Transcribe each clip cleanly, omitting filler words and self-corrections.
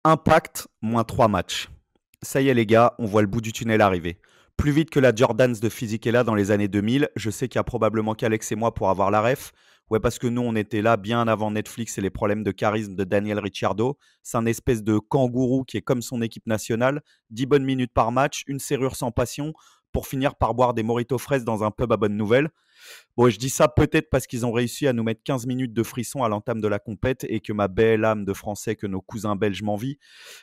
Impact, moins 3 matchs. Ça y est les gars, on voit le bout du tunnel arriver. Plus vite que la Jordans de Fisichella dans les années 2000, je sais qu'il y a probablement qu'Alex et moi pour avoir la ref. Ouais, parce que nous, on était là bien avant Netflix et les problèmes de charisme de Daniel Ricciardo. C'est un espèce de kangourou qui est comme son équipe nationale. 10 bonnes minutes par match, une serrure sans passion, pour finir par boire des mojitos fraises dans un pub à bonne nouvelle. Bon, je dis ça peut-être parce qu'ils ont réussi à nous mettre 15 minutes de frisson à l'entame de la compète et que ma belle âme de français que nos cousins belges m'envient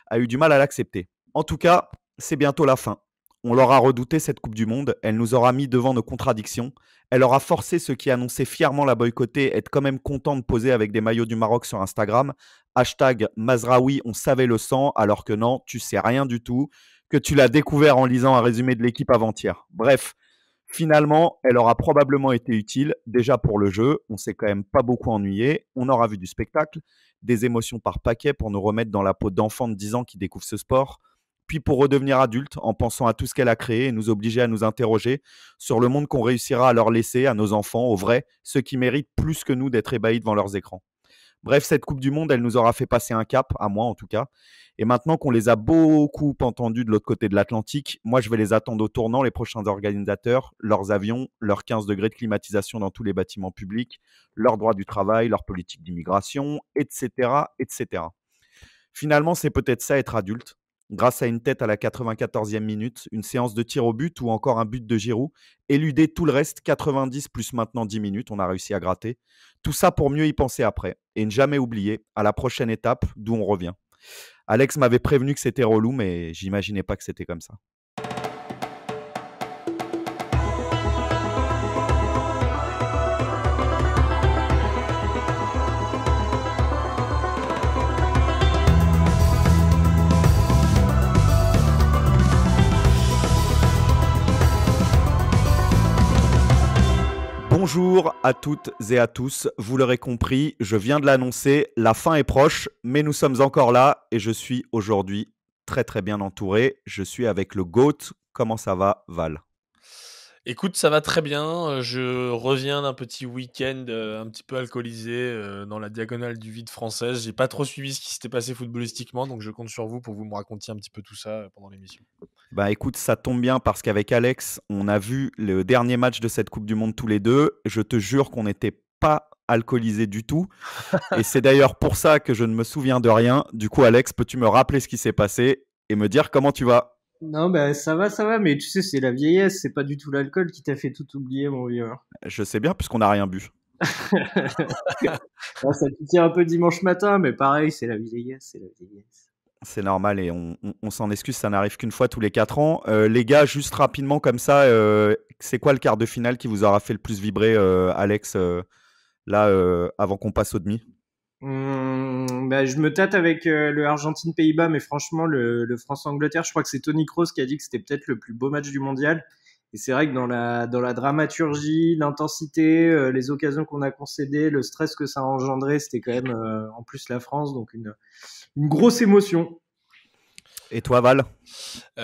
a eu du mal à l'accepter. En tout cas, c'est bientôt la fin. On l'aura redouté cette Coupe du Monde, elle nous aura mis devant nos contradictions, elle aura forcé ceux qui annonçaient fièrement la boycotter être quand même contents de poser avec des maillots du Maroc sur Instagram. Hashtag Mazraoui, on savait le sang, alors que non, tu sais rien du tout, que tu l'as découvert en lisant un résumé de l'équipe avant-hier. Bref, finalement, elle aura probablement été utile, déjà pour le jeu, on s'est quand même pas beaucoup ennuyé, on aura vu du spectacle, des émotions par paquet pour nous remettre dans la peau d'enfants de 10 ans qui découvrent ce sport, puis pour redevenir adulte en pensant à tout ce qu'elle a créé et nous obliger à nous interroger sur le monde qu'on réussira à leur laisser, à nos enfants, aux vrais, ceux qui méritent plus que nous d'être ébahis devant leurs écrans. Bref, cette Coupe du Monde, elle nous aura fait passer un cap, à moi en tout cas. Et maintenant qu'on les a beaucoup entendus de l'autre côté de l'Atlantique, moi je vais les attendre au tournant, les prochains organisateurs, leurs avions, leurs 15 degrés de climatisation dans tous les bâtiments publics, leurs droits du travail, leur politique d'immigration, etc., etc. Finalement, c'est peut-être ça être adulte. Grâce à une tête à la 94e minute, une séance de tir au but ou encore un but de Giroud, éluder tout le reste, 90 plus maintenant 10 minutes, on a réussi à gratter. Tout ça pour mieux y penser après et ne jamais oublier à la prochaine étape d'où on revient. Alex m'avait prévenu que c'était relou, mais j'imaginais pas que c'était comme ça. Bonjour à toutes et à tous, vous l'aurez compris, je viens de l'annoncer, la fin est proche, mais nous sommes encore là et je suis aujourd'hui très bien entouré. Je suis avec le GOAT. Comment ça va, Val? Écoute, ça va très bien, je reviens d'un petit week-end, un petit peu alcoolisé, dans la diagonale du vide française. J'ai pas trop suivi ce qui s'était passé footballistiquement, donc je compte sur vous pour que vous me racontiez un petit peu tout ça, pendant l'émission. Bah écoute, ça tombe bien parce qu'avec Alex, on a vu le dernier match de cette Coupe du Monde tous les deux. Je te jure qu'on n'était pas alcoolisés du tout. Et c'est d'ailleurs pour ça que je ne me souviens de rien. Du coup, Alex, peux-tu me rappeler ce qui s'est passé et me dire comment tu vas? Non, bah ça va, mais tu sais, c'est la vieillesse, c'est pas du tout l'alcool qui t'a fait tout oublier, mon vieux. Je sais bien puisqu'on n'a rien bu. Bon, ça te tient un peu dimanche matin, mais pareil, c'est la vieillesse, c'est la vieillesse. C'est normal et on s'en excuse, ça n'arrive qu'une fois tous les 4 ans. Les gars, juste rapidement comme ça, c'est quoi le quart de finale qui vous aura fait le plus vibrer, Alex, là, avant qu'on passe au demi? Bah, je me tâte avec le Argentine-Pays-Bas, mais franchement, le France-Angleterre, je crois que c'est Tony Kroos qui a dit que c'était peut-être le plus beau match du mondial. Et c'est vrai que dans la dramaturgie, l'intensité, les occasions qu'on a concédées, le stress que ça a engendré, c'était quand même en plus la France, donc une grosse émotion. Et toi, Val?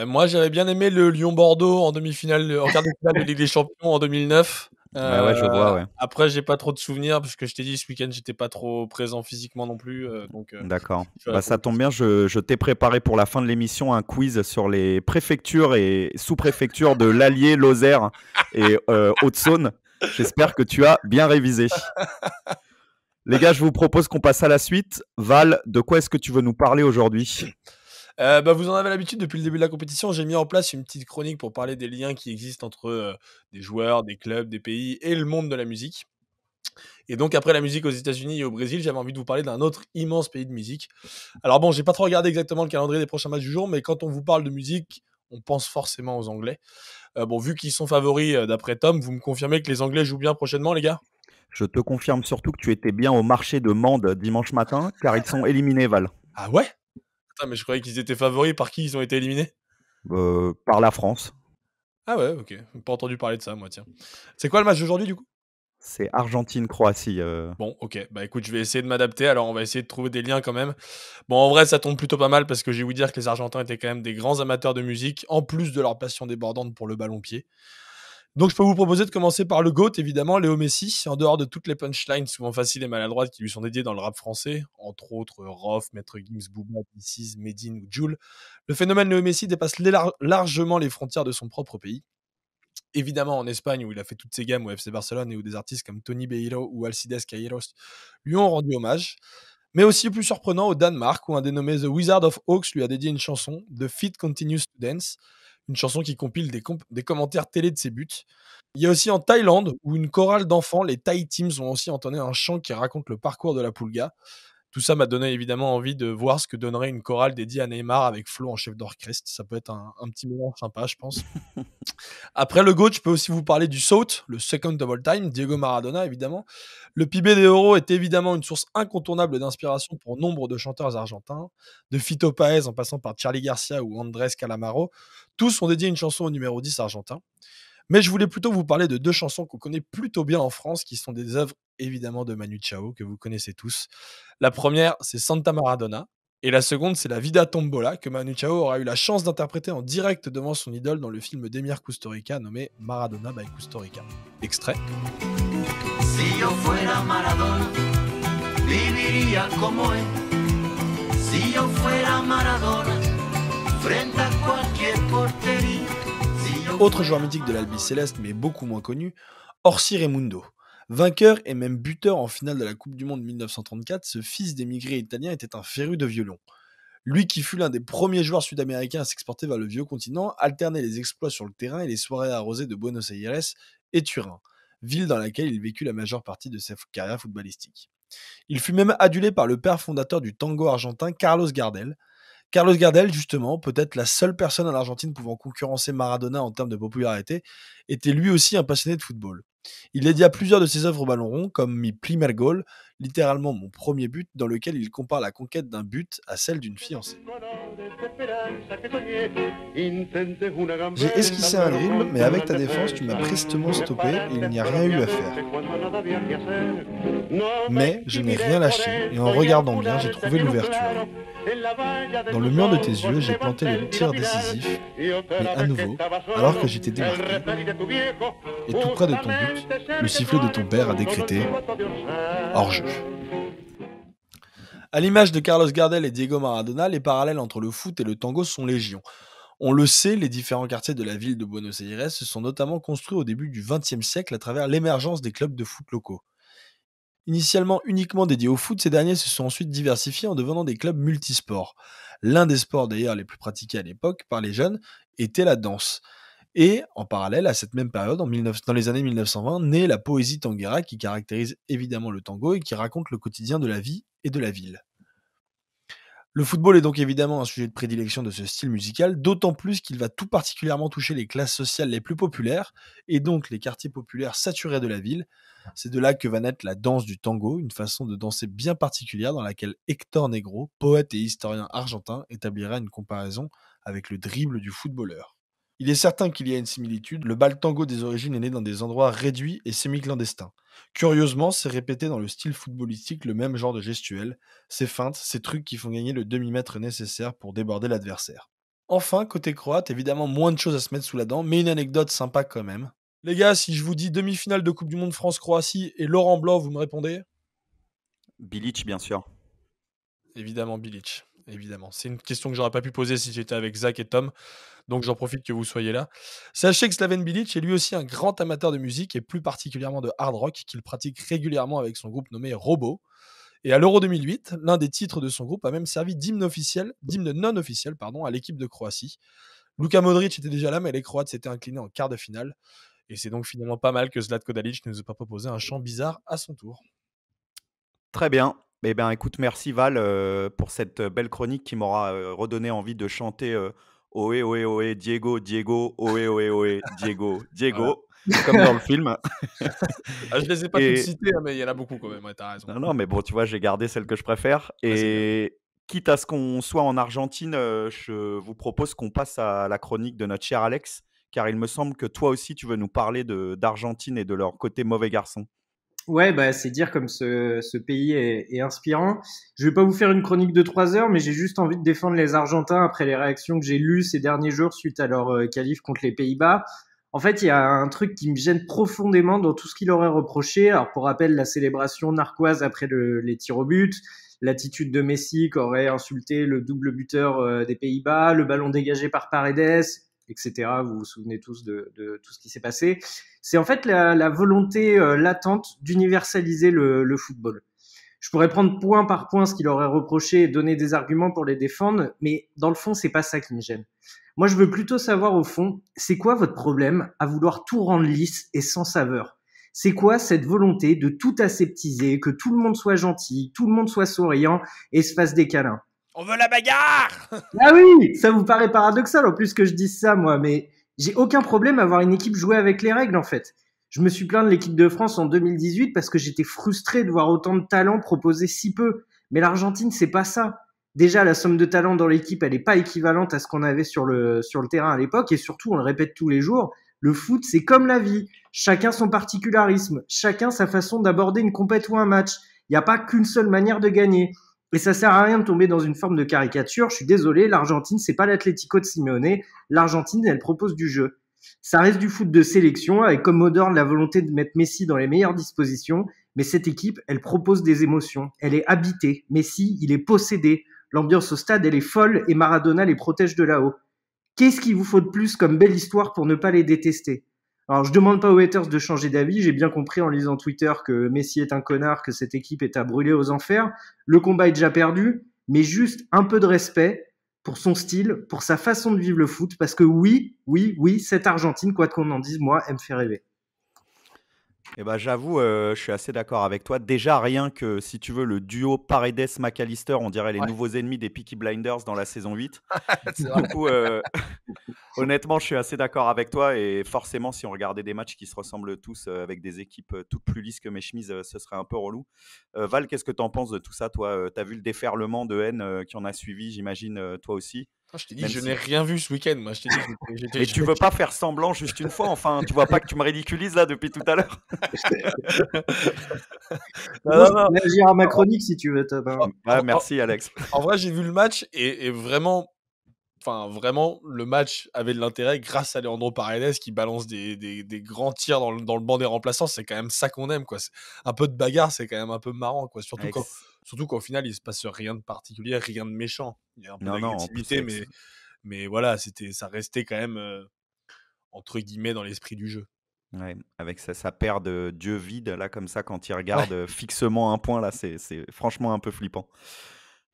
Moi, j'avais bien aimé le Lyon-Bordeaux en demi-finale, en quart de finale de Ligue des Champions en 2009. Ouais, je vois, ouais. Après, j'ai pas trop de souvenirs parce que je t'ai dit, ce week-end, j'étais pas trop présent physiquement non plus, donc D'accord. je vais Bah, répondre ça aux tombe questions. bien, je t'ai préparé pour la fin de l'émission un quiz sur les préfectures et sous-préfectures de l'Allier, Lozère et Haute-Saône. J'espère que tu as bien révisé. Les gars, je vous propose qu'on passe à la suite. Val, de quoi est-ce que tu veux nous parler aujourd'hui? Bah, vous en avez l'habitude depuis le début de la compétition. J'ai mis en place une petite chronique pour parler des liens qui existent entre, des joueurs, des clubs, des pays et le monde de la musique. Et donc après la musique aux États-Unis et au Brésil, j'avais envie de vous parler d'un autre immense pays de musique. Alors bon, j'ai pas trop regardé exactement le calendrier des prochains matchs du jour, mais quand on vous parle de musique, on pense forcément aux Anglais. Bon, vu qu'ils sont favoris, d'après Tom, vous me confirmez que les Anglais jouent bien prochainement, les gars? Je te confirme surtout que tu étais bien au marché de Mende dimanche matin, car ils sont éliminés, Val, Ah ouais? Putain, mais je croyais qu'ils étaient favoris. Par qui ils ont été éliminés? par la France. Ah ouais, OK. Pas entendu parler de ça, moi, tiens. C'est quoi le match d'aujourd'hui, du coup? C'est Argentine-Croatie. Bon, OK. Bah, écoute, je vais essayer de m'adapter. Alors, on va essayer de trouver des liens quand même. Bon, en vrai, ça tombe plutôt pas mal parce que j'ai ouï dire que les Argentins étaient quand même des grands amateurs de musique, en plus de leur passion débordante pour le ballon-pied. Donc, je peux vous proposer de commencer par le GOAT, évidemment, Léo Messi. En dehors de toutes les punchlines souvent faciles et maladroites qui lui sont dédiées dans le rap français, entre autres Rof, Maître Gims, Booba, DC's, Medine ou Jul, le phénomène Léo Messi dépasse largement les frontières de son propre pays. Évidemment, en Espagne, où il a fait toutes ses gammes au FC Barcelone et où des artistes comme Tony Beiro ou Alcides Queiroz lui ont rendu hommage. Mais aussi plus surprenant au Danemark, où un dénommé The Wizard of Oaks lui a dédié une chanson, The Feet Continues to Dance, une chanson qui compile des commentaires télé de ses buts. Il y a aussi en Thaïlande, où une chorale d'enfants, les Thai Teams, ont aussi entonné un chant qui raconte le parcours de la Pulga. Tout ça m'a donné évidemment envie de voir ce que donnerait une chorale dédiée à Neymar avec Flo en chef d'orchestre. Ça peut être un petit moment sympa, je pense. Après le GOAT, je peux aussi vous parler du SOAT, le second of all time, Diego Maradona évidemment. Le PIB des euros est évidemment une source incontournable d'inspiration pour nombre de chanteurs argentins, de Fito Páez en passant par Charly Garcia ou Andrés Calamaro. Tous ont dédié une chanson au numéro 10 argentin. Mais je voulais plutôt vous parler de deux chansons qu'on connaît plutôt bien en France, qui sont des œuvres évidemment de Manu Chao, que vous connaissez tous. La première, c'est Santa Maradona. Et la seconde, c'est la Vida Tombola, que Manu Chao aura eu la chance d'interpréter en direct devant son idole dans le film d'Emir Kusturica nommé Maradona by Kusturica. Extrait. Si yo fuera Maradona, viviría como él. Si yo fuera Maradona, frente a cualquier portería. Autre joueur mythique de l'Albi Céleste, mais beaucoup moins connu, Orsi Raimundo. Vainqueur et même buteur en finale de la Coupe du Monde 1934, ce fils d'émigrés italiens était un féru de violon. Lui qui fut l'un des premiers joueurs sud-américains à s'exporter vers le vieux continent, alternait les exploits sur le terrain et les soirées arrosées de Buenos Aires et Turin, ville dans laquelle il vécut la majeure partie de sa carrière footballistique. Il fut même adulé par le père fondateur du tango argentin Carlos Gardel. Carlos Gardel, justement, peut-être la seule personne en Argentine pouvant concurrencer Maradona en termes de popularité, était lui aussi un passionné de football. Il dédia plusieurs de ses œuvres au ballon rond, comme Mi primer gol, littéralement mon premier but, dans lequel il compare la conquête d'un but à celle d'une fiancée. J'ai esquissé un dribble, mais avec ta défense, tu m'as prestement stoppé et il n'y a rien eu à faire. Mais je n'ai rien lâché et en regardant bien, j'ai trouvé l'ouverture. Dans le mur de tes yeux, j'ai planté le tir décisif, mais à nouveau, alors que j'étais démarqué, et tout près de ton but, le sifflet de ton père a décrété hors-jeu. À l'image de Carlos Gardel et Diego Maradona, les parallèles entre le foot et le tango sont légion. On le sait, les différents quartiers de la ville de Buenos Aires se sont notamment construits au début du XXe siècle à travers l'émergence des clubs de foot locaux. Initialement uniquement dédiés au foot, ces derniers se sont ensuite diversifiés en devenant des clubs multisports. L'un des sports d'ailleurs les plus pratiqués à l'époque par les jeunes était la danse. Et en parallèle à cette même période, dans les années 1920, naît la poésie tanguera qui caractérise évidemment le tango et qui raconte le quotidien de la vie et de la ville. Le football est donc évidemment un sujet de prédilection de ce style musical, d'autant plus qu'il va tout particulièrement toucher les classes sociales les plus populaires, et donc les quartiers populaires saturés de la ville. C'est de là que va naître la danse du tango, une façon de danser bien particulière dans laquelle Héctor Negro, poète et historien argentin, établira une comparaison avec le dribble du footballeur. Il est certain qu'il y a une similitude, le bal tango des origines est né dans des endroits réduits et semi-clandestins. Curieusement, c'est répété dans le style footballistique le même genre de gestuelle, ces feintes, ces trucs qui font gagner le demi-mètre nécessaire pour déborder l'adversaire. Enfin, côté croate, évidemment moins de choses à se mettre sous la dent, mais une anecdote sympa quand même. Les gars, si je vous dis demi-finale de Coupe du Monde France-Croatie et Laurent Blanc, vous me répondez ? Bilic, bien sûr. Évidemment, Bilic. Évidemment. C'est une question que j'aurais pas pu poser si j'étais avec Zach et Tom. Donc j'en profite que vous soyez là. Sachez que Slaven Bilic est lui aussi un grand amateur de musique et plus particulièrement de hard rock qu'il pratique régulièrement avec son groupe nommé Robo. Et à l'Euro 2008, l'un des titres de son groupe a même servi d'hymne non officiel à l'équipe de Croatie. Luka Modric était déjà là, mais les Croates s'étaient inclinés en quart de finale. Et c'est donc finalement pas mal que Zlatko Dalic ne nous ait pas proposé un chant bizarre à son tour. Très bien. Eh bien, écoute, merci Val pour cette belle chronique qui m'aura redonné envie de chanter Ohé, ohé, ohé, Diego, Diego, ohé, ohé, ohé, Diego, Diego, comme dans le film. Je les ai pas toutes citées, mais il y en a beaucoup quand même, ouais, t'as raison. Non, mais bon, tu vois, j'ai gardé celle que je préfère. Et quitte à ce qu'on soit en Argentine, je vous propose qu'on passe à la chronique de notre cher Alex, car il me semble que toi aussi, tu veux nous parler d'Argentine et de leur côté mauvais garçon. Ouais, bah, c'est dire comme ce pays est inspirant. Je vais pas vous faire une chronique de 3 heures, mais j'ai juste envie de défendre les Argentins après les réactions que j'ai lues ces derniers jours suite à leur qualif contre les Pays-Bas. En fait, il y a un truc qui me gêne profondément dans tout ce qu'il aurait reproché. Alors, pour rappel, la célébration narquoise après les tirs au but, l'attitude de Messi qui aurait insulté le double buteur des Pays-Bas, le ballon dégagé par Paredes, etc. Vous vous souvenez tous de tout ce qui s'est passé. C'est en fait la volonté latente d'universaliser le football. Je pourrais prendre point par point ce qu'il aurait reproché et donner des arguments pour les défendre, mais dans le fond, c'est pas ça qui me gêne. Moi, je veux plutôt savoir au fond, c'est quoi votre problème à vouloir tout rendre lisse et sans saveur? C'est quoi cette volonté de tout aseptiser, que tout le monde soit gentil, tout le monde soit souriant et se fasse des câlins? On veut la bagarre! Ah oui, ça vous paraît paradoxal en plus que je dise ça, moi, mais j'ai aucun problème à voir une équipe jouer avec les règles, en fait. Je me suis plaint de l'équipe de France en 2018 parce que j'étais frustré de voir autant de talents proposés si peu. Mais l'Argentine, c'est pas ça. Déjà, la somme de talents dans l'équipe, elle est pas équivalente à ce qu'on avait sur le terrain à l'époque. Et surtout, on le répète tous les jours, le foot, c'est comme la vie. Chacun son particularisme. Chacun sa façon d'aborder une compète ou un match. Il n'y a pas qu'une seule manière de gagner. Et ça sert à rien de tomber dans une forme de caricature. Je suis désolé, l'Argentine, c'est pas l'Atlético de Simeone. L'Argentine, elle propose du jeu. Ça reste du foot de sélection, avec comme mot d'ordre la volonté de mettre Messi dans les meilleures dispositions. Mais cette équipe, elle propose des émotions. Elle est habitée. Messi, il est possédé. L'ambiance au stade, elle est folle et Maradona les protège de là-haut. Qu'est-ce qu'il vous faut de plus comme belle histoire pour ne pas les détester? Alors, je demande pas aux haters de changer d'avis. J'ai bien compris en lisant Twitter que Messi est un connard, que cette équipe est à brûler aux enfers. Le combat est déjà perdu, mais juste un peu de respect pour son style, pour sa façon de vivre le foot, parce que oui, cette Argentine, quoi qu'on en dise, moi, elle me fait rêver. Eh ben, j'avoue, je suis assez d'accord avec toi. Déjà, rien que, si tu veux, le duo Paredes-McAllister, on dirait les nouveaux ennemis des Peaky Blinders dans la saison 8. Du coup, honnêtement, je suis assez d'accord avec toi. Et forcément, si on regardait des matchs qui se ressemblent tous avec des équipes toutes plus lisses que mes chemises, ce serait un peu relou. Val, qu'est-ce que tu en penses de tout ça, toi? Tu as vu le déferlement de haine qui en a suivi, j'imagine, toi aussi? Je t'ai dit, je n'ai rien vu ce week-end. Moi, je t'ai dit, Mais tu veux pas faire semblant juste une fois? Enfin, tu vois pas que tu me ridiculises là depuis tout à l'heure? Non. Réagir à ma chronique si tu veux. Ouais, merci Alex. En vrai, j'ai vu le match et vraiment, le match avait de l'intérêt grâce à Leandro Paredes qui balance des grands tirs dans le banc des remplaçants. C'est quand même ça qu'on aime, quoi. Un peu de bagarre, c'est quand même un peu marrant, quoi. Surtout qu'au final, il se passe rien de particulier, rien de méchant. Il y a un peu d'agressivité, mais voilà, ça restait quand même entre guillemets dans l'esprit du jeu. Ouais, avec sa paire de dieux vides là comme ça quand il regarde fixement un point là, c'est franchement un peu flippant.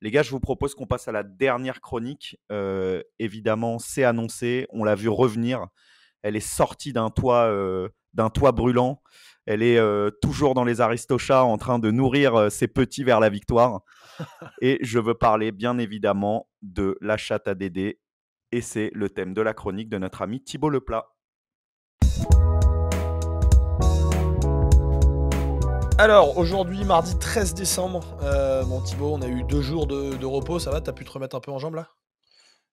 Les gars, je vous propose qu'on passe à la dernière chronique. Évidemment, c'est annoncé, on l'a vu revenir. Elle est sortie d'un toit brûlant. Elle est toujours dans les Aristochats en train de nourrir ses petits vers la victoire. Et je veux parler bien évidemment de la chatte à Dédé. Et c'est le thème de la chronique de notre ami Thibaut Leplat. Alors, aujourd'hui, mardi 13 décembre, bon Thibaut, on a eu 2 jours de repos, ça va? T'as pu te remettre un peu en jambes là?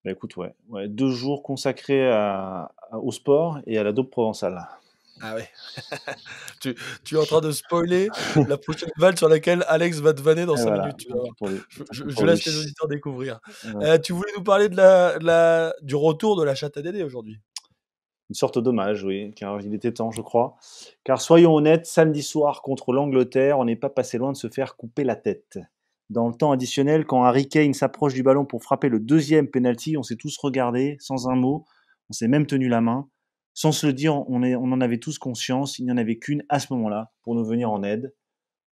Bah écoute, ouais, 2 jours consacrés au sport et à la dope provençale. Ah ouais. Tu es en train de spoiler la prochaine vanne sur laquelle Alex va te vanner dans 5 minutes. Tu vas voir. Je laisse les auditeurs découvrir. Tu voulais nous parler du retour de la chatte à Dédé aujourd'hui? Une sorte d'hommage, oui, car il était temps, je crois. Car soyons honnêtes, samedi soir contre l'Angleterre, on n'est pas passé loin de se faire couper la tête. Dans le temps additionnel, quand Harry Kane s'approche du ballon pour frapper le 2e penalty, on s'est tous regardés, sans un mot, on s'est même tenu la main. Sans se le dire, on en avait tous conscience, il n'y en avait qu'une à ce moment-là, pour nous venir en aide.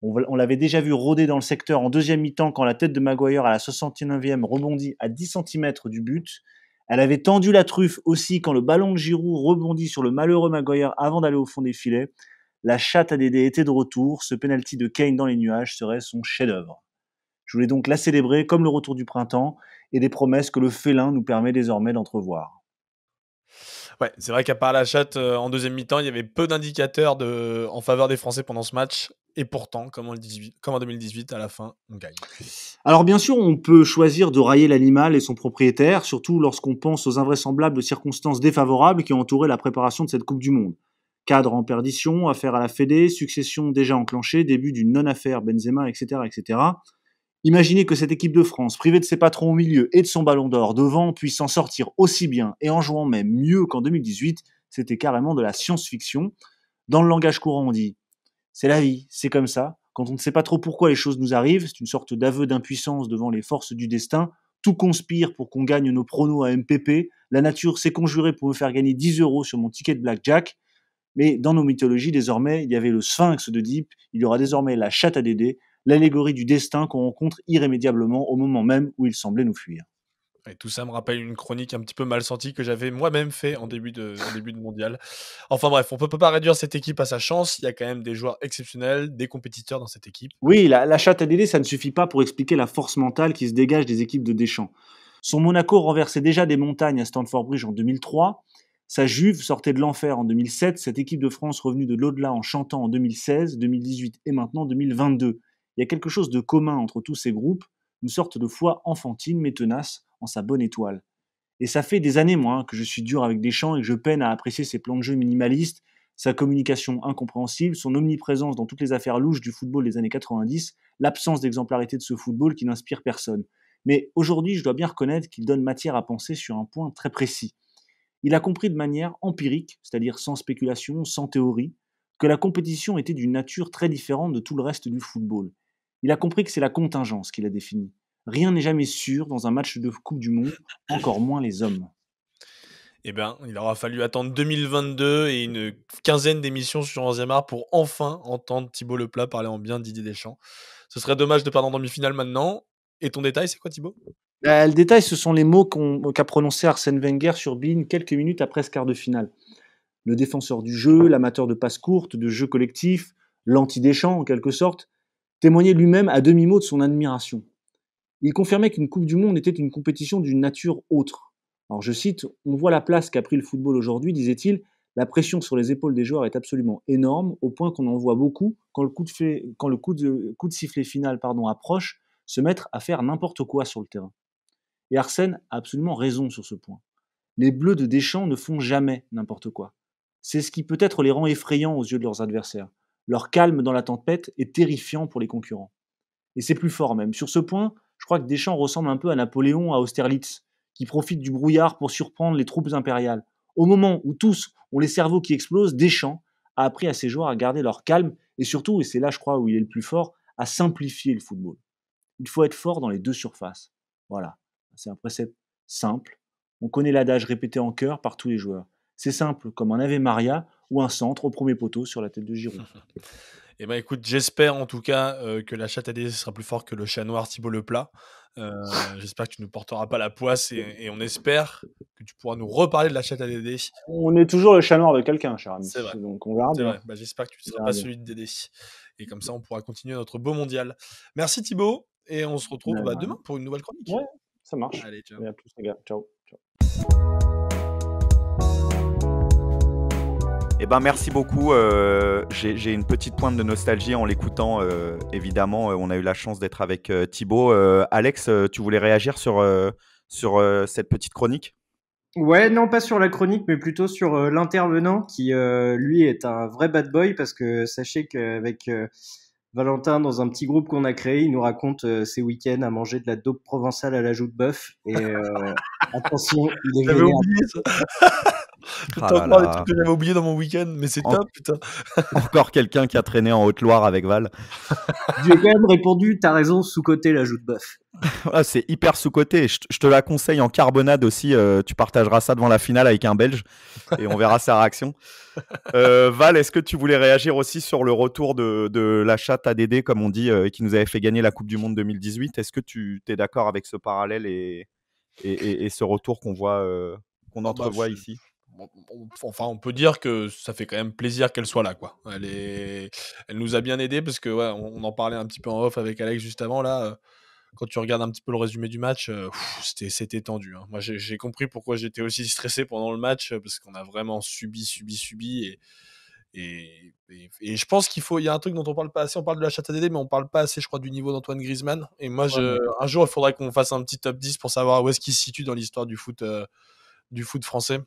On l'avait déjà vu rôder dans le secteur en 2e mi-temps quand la tête de Maguire à la 69e rebondit à 10 cm du but. Elle avait tendu la truffe aussi quand le ballon de Giroud rebondit sur le malheureux Maguire avant d'aller au fond des filets. La chatte à Dédé était de retour, ce penalty de Kane dans les nuages serait son chef-d'œuvre. Je voulais donc la célébrer comme le retour du printemps et des promesses que le félin nous permet désormais d'entrevoir. Ouais, c'est vrai qu'à part la chatte, en 2e mi-temps, il y avait peu d'indicateurs en faveur des Français pendant ce match. Et pourtant, comme en 2018, à la fin, on gagne. Alors bien sûr, on peut choisir de railler l'animal et son propriétaire, surtout lorsqu'on pense aux invraisemblables circonstances défavorables qui ont entouré la préparation de cette Coupe du Monde. Cadre en perdition, affaire à la Fédé, succession déjà enclenchée, début d'une non-affaire Benzema, etc., etc. Imaginez que cette équipe de France, privée de ses patrons au milieu et de son ballon d'or devant, puisse s'en sortir aussi bien et en jouant même mieux qu'en 2018, c'était carrément de la science-fiction. Dans le langage courant, on dit « c'est la vie, c'est comme ça ». Quand on ne sait pas trop pourquoi les choses nous arrivent, c'est une sorte d'aveu d'impuissance devant les forces du destin. Tout conspire pour qu'on gagne nos pronos à MPP. La nature s'est conjurée pour me faire gagner 10 € sur mon ticket de blackjack. Mais dans nos mythologies, désormais, il y avait le sphinx d'Oedipe, il y aura désormais la chatte à Dédé, l'allégorie du destin qu'on rencontre irrémédiablement au moment même où il semblait nous fuir. Et tout ça me rappelle une chronique un petit peu mal sentie que j'avais moi-même fait en début de mondial. Enfin bref, on peut pas réduire cette équipe à sa chance. Il y a quand même des joueurs exceptionnels, des compétiteurs dans cette équipe. Oui, la chatte à Dédé, ça ne suffit pas pour expliquer la force mentale qui se dégage des équipes de Deschamps. Son Monaco renversait déjà des montagnes à Stamford Bridge en 2003. Sa Juve sortait de l'enfer en 2007. Cette équipe de France revenue de l'au-delà en chantant en 2016, 2018 et maintenant 2022. Il y a quelque chose de commun entre tous ces groupes, une sorte de foi enfantine mais tenace en sa bonne étoile. Et ça fait des années, moi, que je suis dur avec Deschamps et que je peine à apprécier ses plans de jeu minimalistes, sa communication incompréhensible, son omniprésence dans toutes les affaires louches du football des années 90, l'absence d'exemplarité de ce football qui n'inspire personne. Mais aujourd'hui, je dois bien reconnaître qu'il donne matière à penser sur un point très précis. Il a compris de manière empirique, c'est-à-dire sans spéculation, sans théorie, que la compétition était d'une nature très différente de tout le reste du football. Il a compris que c'est la contingence qui l'a définie. Rien n'est jamais sûr dans un match de Coupe du Monde, encore moins les hommes. Eh bien, il aura fallu attendre 2022 et une quinzaine d'émissions sur 11e art pour enfin entendre Thibaut Leplat parler en bien de Didier Deschamps. Ce serait dommage de perdre en demi-finale maintenant. Et ton détail, c'est quoi, Thibaut? Le détail, ce sont les mots qu'a prononcé Arsène Wenger sur Bein quelques minutes après ce quart de finale. Le défenseur du jeu, l'amateur de passes courtes, de jeux collectifs, l'anti-Deschamps en quelque sorte, témoignait lui-même à demi-mot de son admiration. Il confirmait qu'une Coupe du Monde était une compétition d'une nature autre. Alors je cite, « On voit la place qu'a pris le football aujourd'hui, disait-il, la pression sur les épaules des joueurs est absolument énorme, au point qu'on en voit beaucoup, quand le coup de sifflet final approche, se mettre à faire n'importe quoi sur le terrain. » Et Arsène a absolument raison sur ce point. Les Bleus de Deschamps ne font jamais n'importe quoi. C'est ce qui peut-être les rend effrayants aux yeux de leurs adversaires. Leur calme dans la tempête est terrifiant pour les concurrents. Et c'est plus fort même. Sur ce point, je crois que Deschamps ressemble un peu à Napoléon à Austerlitz, qui profite du brouillard pour surprendre les troupes impériales. Au moment où tous ont les cerveaux qui explosent, Deschamps a appris à ses joueurs à garder leur calme et surtout, et c'est là je crois où il est le plus fort, à simplifier le football. Il faut être fort dans les deux surfaces. Voilà, c'est un précepte simple. On connaît l'adage répété en chœur par tous les joueurs. C'est simple comme un Ave Maria ou un centre au premier poteau sur la tête de Giroud. Eh ben écoute, j'espère en tout cas que la chatte à Dédé sera plus fort que le chat noir Thibaut Leplat. J'espère que tu ne porteras pas la poisse et on espère que tu pourras nous reparler de la chatte à Dédé. On est toujours le chat noir de quelqu'un, cher ami. C'est vrai. Donc on verra C'est bien. vrai. Bah, j'espère que tu ne seras pas celui de Dédé. Et comme ça, on pourra continuer notre beau mondial. Merci Thibaut et on se retrouve demain pour une nouvelle chronique. Ouais, ça marche. Allez, ciao. Et à plus les gars. Ciao. Eh ben merci beaucoup. J'ai une petite pointe de nostalgie en l'écoutant. Évidemment, on a eu la chance d'être avec Thibaut. Alex, tu voulais réagir sur cette petite chronique? Ouais, non, pas sur la chronique, mais plutôt sur l'intervenant qui, lui, est un vrai bad boy parce que sachez qu'avec Valentin, dans un petit groupe qu'on a créé, il nous raconte ses week-ends à manger de la dope provençale à la joue de bœuf. Et attention, il est J'avais vénère. oublié ça. Ah T'as là encore des là. trucs que j'avais oubliés dans mon week-end, mais c'est En- top, putain. Encore quelqu'un qui a traîné en Haute-Loire avec Val. Je lui ai quand même répondu, t'as raison, sous-côté la joue de bœuf. Ah, c'est hyper sous-coté. Je te la conseille en carbonade aussi. Tu partageras ça devant la finale avec un Belge et on verra sa réaction. Val, est-ce que tu voulais réagir aussi sur le retour de la chatte à Dédé, comme on dit, qui nous avait fait gagner la Coupe du Monde 2018? Est-ce que tu es d'accord avec ce parallèle et ce retour qu'on voit, qu'on entrevoit ici? Enfin, on peut dire que ça fait quand même plaisir qu'elle soit là, quoi. Elle nous a bien aidés parce que, ouais, on en parlait un petit peu en off avec Alex juste avant, là. Quand tu regardes un petit peu le résumé du match, c'était tendu, hein. Moi, j'ai compris pourquoi j'étais aussi stressé pendant le match, parce qu'on a vraiment subi. Et je pense il y a un truc dont on parle pas assez. On parle de la chatte à Dédé, mais on parle pas assez, je crois, du niveau d'Antoine Griezmann. Et moi, un jour, il faudrait qu'on fasse un petit top 10 pour savoir où est-ce qu'il se situe dans l'histoire du foot français.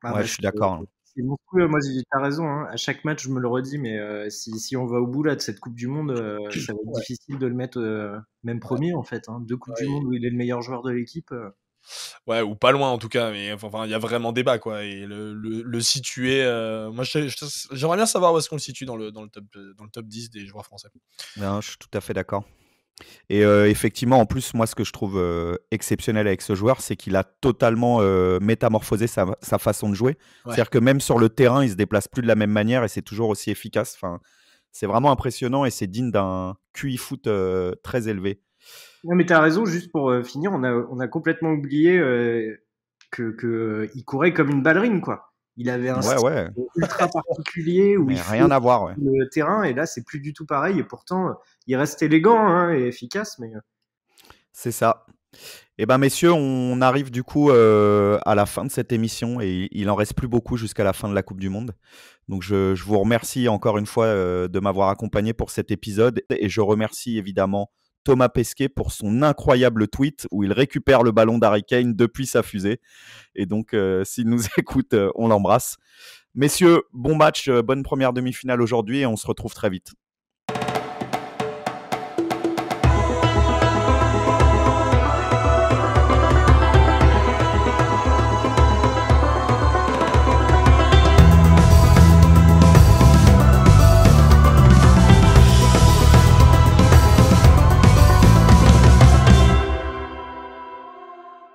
Ah Ouais, bah, je suis d'accord. c'est monstrueux. Moi, t'as raison, hein. À chaque match, je me le redis, mais si on va au bout là de cette Coupe du Monde, ça va être difficile de le mettre même premier en fait, hein. 2 Coupes du Monde où il est le meilleur joueur de l'équipe. Ouais, ou pas loin en tout cas, mais enfin, il y a vraiment débat, quoi. Et le situer, moi, j'aimerais bien savoir où est-ce qu'on le situe dans le top 10 des joueurs français. Non, je suis tout à fait d'accord. Et effectivement, en plus, moi, ce que je trouve exceptionnel avec ce joueur, c'est qu'il a totalement métamorphosé sa façon de jouer. Ouais. C'est-à-dire que même sur le terrain, il se déplace plus de la même manière et c'est toujours aussi efficace. Enfin, c'est vraiment impressionnant et c'est digne d'un QI foot très élevé. Non, mais t'as raison, juste pour finir, on a complètement oublié il courait comme une ballerine, quoi. Il avait un Ouais, style ouais, ultra particulier où mais il rien à voir, ouais. le terrain, et là, c'est plus du tout pareil, et pourtant, il reste élégant hein, et efficace, mais C'est ça. Eh ben, messieurs, on arrive du coup à la fin de cette émission et il en reste plus beaucoup jusqu'à la fin de la Coupe du Monde. Donc, je vous remercie encore une fois de m'avoir accompagné pour cet épisode et je remercie évidemment Thomas Pesquet pour son incroyable tweet où il récupère le ballon d'Harry Kane depuis sa fusée. Et donc, s'il nous écoute, on l'embrasse. Messieurs, bon match, bonne première demi-finale aujourd'hui et on se retrouve très vite.